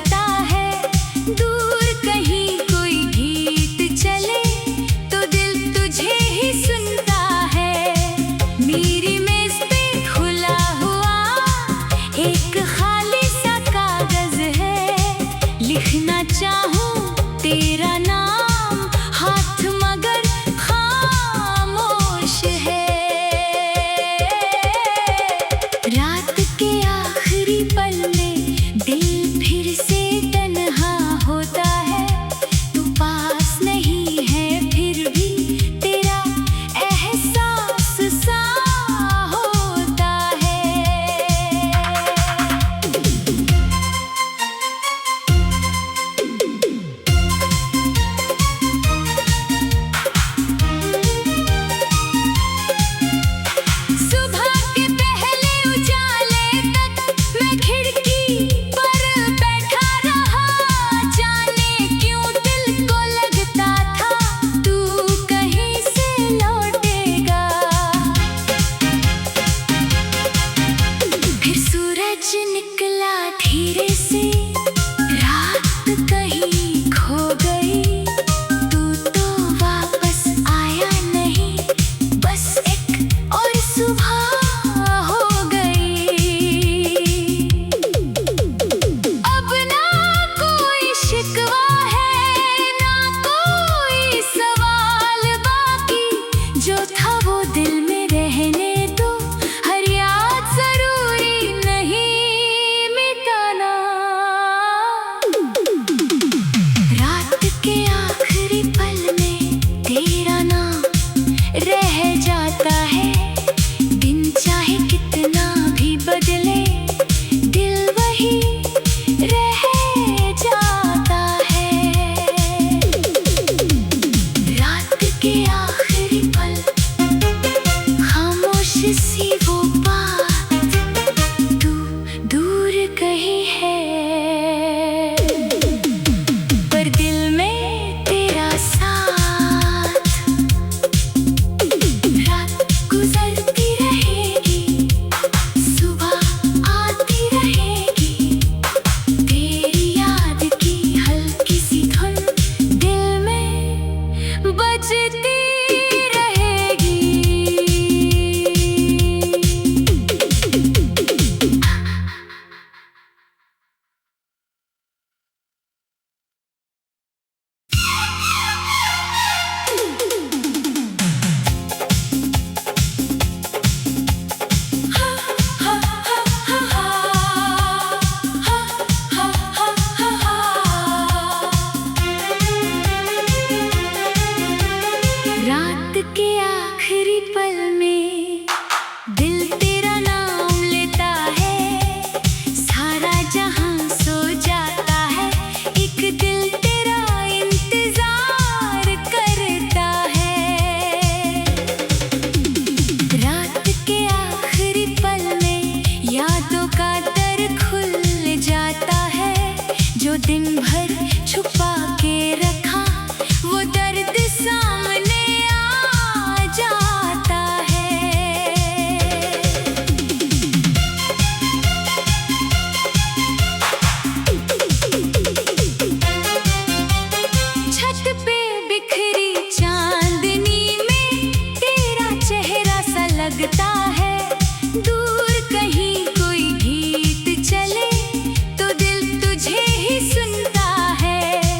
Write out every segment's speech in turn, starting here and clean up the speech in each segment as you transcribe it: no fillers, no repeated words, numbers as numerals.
लगता है। दूर कहीं कोई गीत चले तो दिल तुझे ही सुनता है। मेरी मेज पे खुला हुआ एक खाली सा कागज है। लिखना चाहूँ तेरा नाम हाथ मगर खामोश है। रात के आखिरी पल में दिल फिर से तन्हा होता है। तू पास नहीं है फिर भी तेरा एहसास सा होता है। सुबह के पहले उजाले तक मैं खिड़की पर बैठा रहा। जाने क्यों दिल को लगता था तू कहीं से लौटेगा। फिर सूरज निकला धीरे से, रात कहीं खो गई। तू तो वापस आया नहीं, बस एक और सुबह हो गई। अब ना कोई शिकवा है ना कोई सवाल बाकी। जो था वो दिल में रहने दो, हर याद जरूरी नहीं मिटाना। रात के आखिरी पल में तेरा नाम रह जाता है। दिन चाहे कितना भी बदले, दिल वही रह जाता है। रात के आखिरी पल, खामोश सी वो बात, तू दूर कहीं है पर दिल में तेरा साथ। रात गुजरती रहेगी, सुबह आती रहेगी। तेरी याद की हल्की सी धुन दिल में बजती रहेगी। रात के आखिरी पल में दिल तेरा नाम लेता है। सारा जहां सो जाता है, एक दिल तेरा इंतजार करता है। रात के आखिरी पल में यादों का दर खुल जाता है। जो दिन भर छुपा के रखा वो दर्द सामने आ जाता है। छत पे बिखरी चांदनी में तेरा चेहरा सा लगता है। दूर कहीं कोई गीत चले तो दिल तुझे ही सुनता है।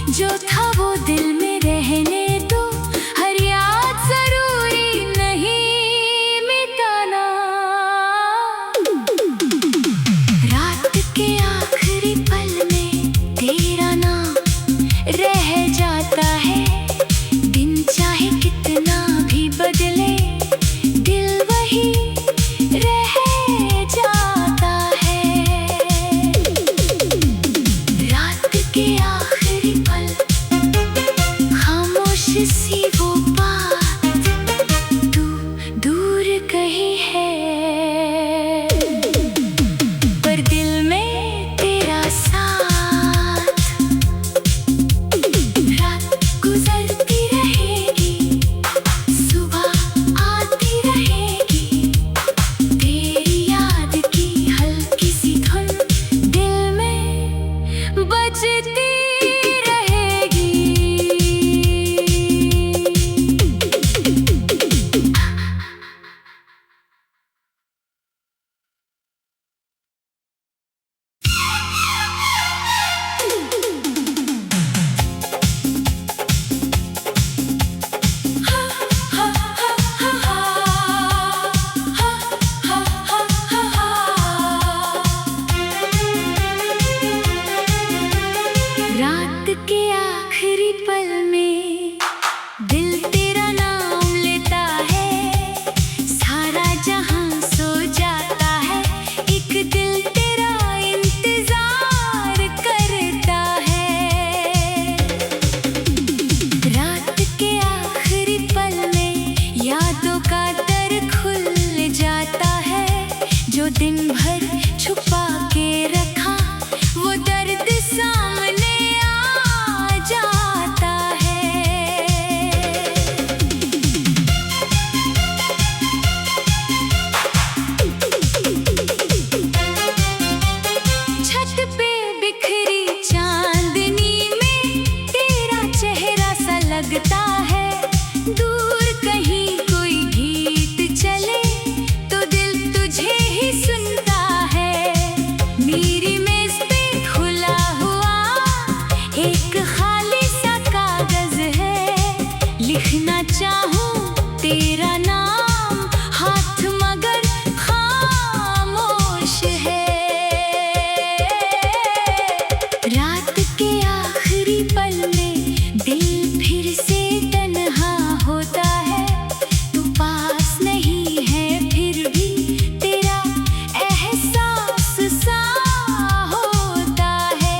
जो था वो दिल में रहने दो, हर याद जरूरी नहीं मिटाना। रात के आखिरी पल में तेरा नाम रह जाता है, दिन चाहे कितना भी बदले दिल वही रह जाता है। रात के आखिरी पल, खामोश सी वो बात, तू दूर कहीं है पर दिल में तेरा साथ। रात गुजरती रहेगी, सुबह आती रहेगी, तेरी याद की हल्की सी धुन दिल में बजती रहेगी। रात के आखिरी पल में दिल तेरा नाम लेता है, सारा जहां सो जाता है, एक दिल तेरा इंतजार करता है। रात के आखिरी पल में यादों का दर खुल जाता है, जो दिन भर छुपा के रखा वो दर्द सामने आ जाता है। छत पे बिखरी चांदनी में तेरा चेहरा सा लगता है, दूर कहीं कोई गीत चले तो दिल तुझे ही सुनता है। मेरी मेज पे खुला हुआ एक खाली सा कागज है, लिखना चाहूं तेरा नाम हाथ मगर खामोश है। रात के आखिरी पल में दिल फिर से तन्हा होता है, तू पास नहीं है फिर भी तेरा एहसास सा होता है।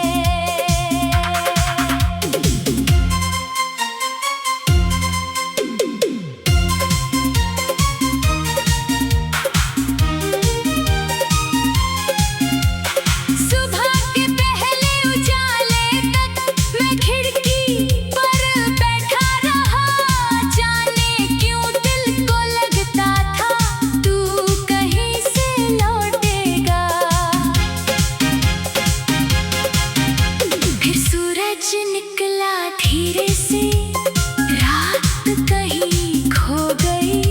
सुबह के पहले उजाले तक मैं खिड़की पर बैठा रहा, जाने क्यों दिल को लगता था तू कहीं से लौटेगा। फिर सूरज निकला धीरे से, रात कहीं खो गई,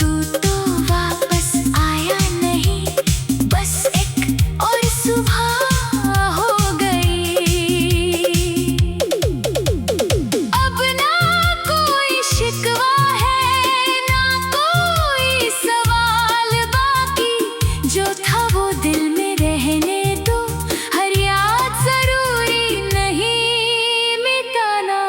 तू तो वापस आया नहीं, बस एक और सुबह हो गई। अब ना कोई शिकवा है ना कोई सवाल बाकी, जो था वो दिल में रहने दो, हर याद जरूरी नहीं मिटाना।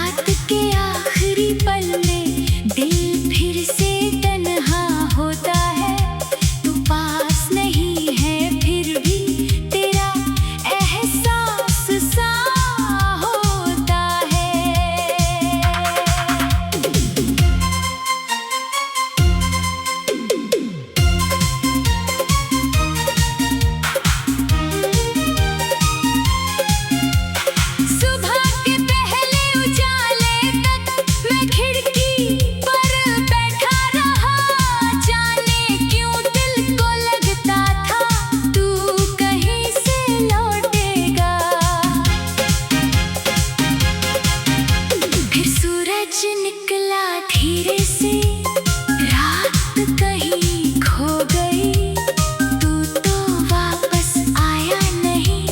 रात के आखिरी पल में दिल फिर से तन्हा होता है। तू पास नहीं है फिर भी तेरा एहसास सा होता है। सुबह के पहले उजाले तक मैं खिड़की पर बैठा रहा। जाने क्यों दिल को लगता था तू कहीं से लौटेगा। फिर सूरज निकला धीरे से, रात कहीं खो गई। तू तो वापस आया नहीं,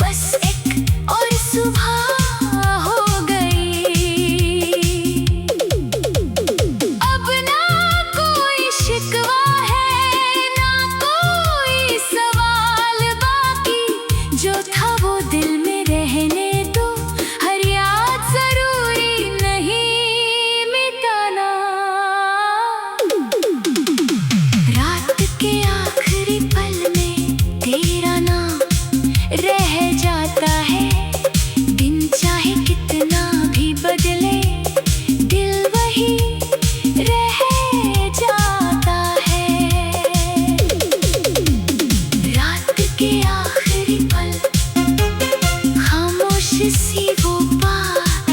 बस एक और सुबह हो गई। अब ना कोई शिकवा है ना कोई सवाल बाकी। जो था वो दिल में रहने दो, हर याद जरूरी नहीं मिटाना। रात के आखिरी पल में तेरा नाम रह जाता है। दिन चाहे कितना भी बदले, दिल वही रह जाता है। रात के आखिरी पल, खामोश सी वो बात,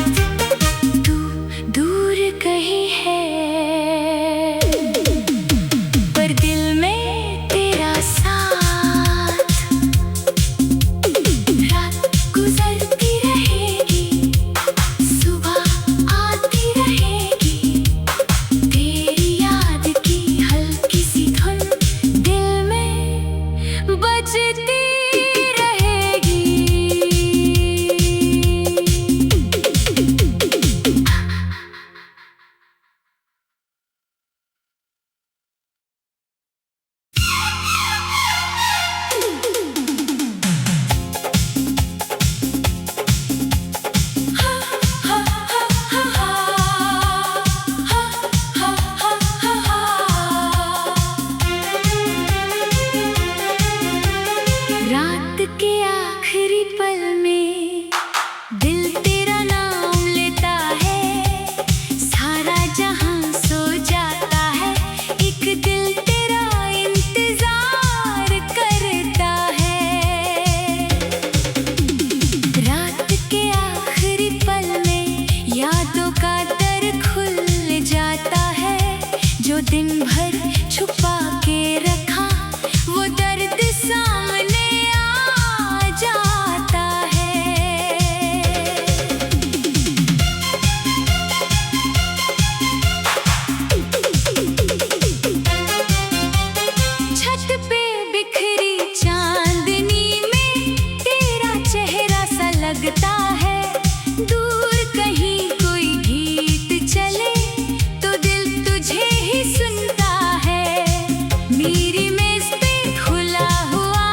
तू दूर कहीं है पर दिल में तेरा साथ। रात गुजरती रहेगी, सुबह आती रहेगी। तेरी याद की हल्की सी धुन दिल में बजती रहेगी। रात के आखिरी पल में दिल तेरा नाम लेता है। सारा जहां सो जाता है, एक दिल तेरा इंतजार करता है। रात के आखिरी पल में यादों का दर खुल जाता है। जो दिन भर छुपा के रखा वो दर्द सामने आ जाता है। छत पे बिखरी चांदनी में तेरा चेहरा सा लगता है। दूर कहीं कोई गीत चले तो दिल तुझे ही सुनता है। मेरी मेज पे खुला हुआ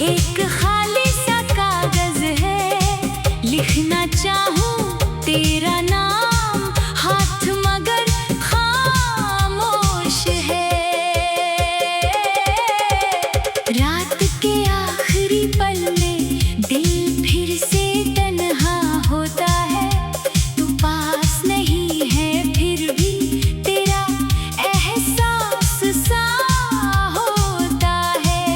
एक खाली सा कागज है। लिखना चाहूं तेरा नाम, हाथ मगर खामोश है। रात के आखिरी पल में दिल फिर से तन्हा होता है। तू पास नहीं है फिर भी तेरा एहसास सा होता है।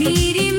मेरी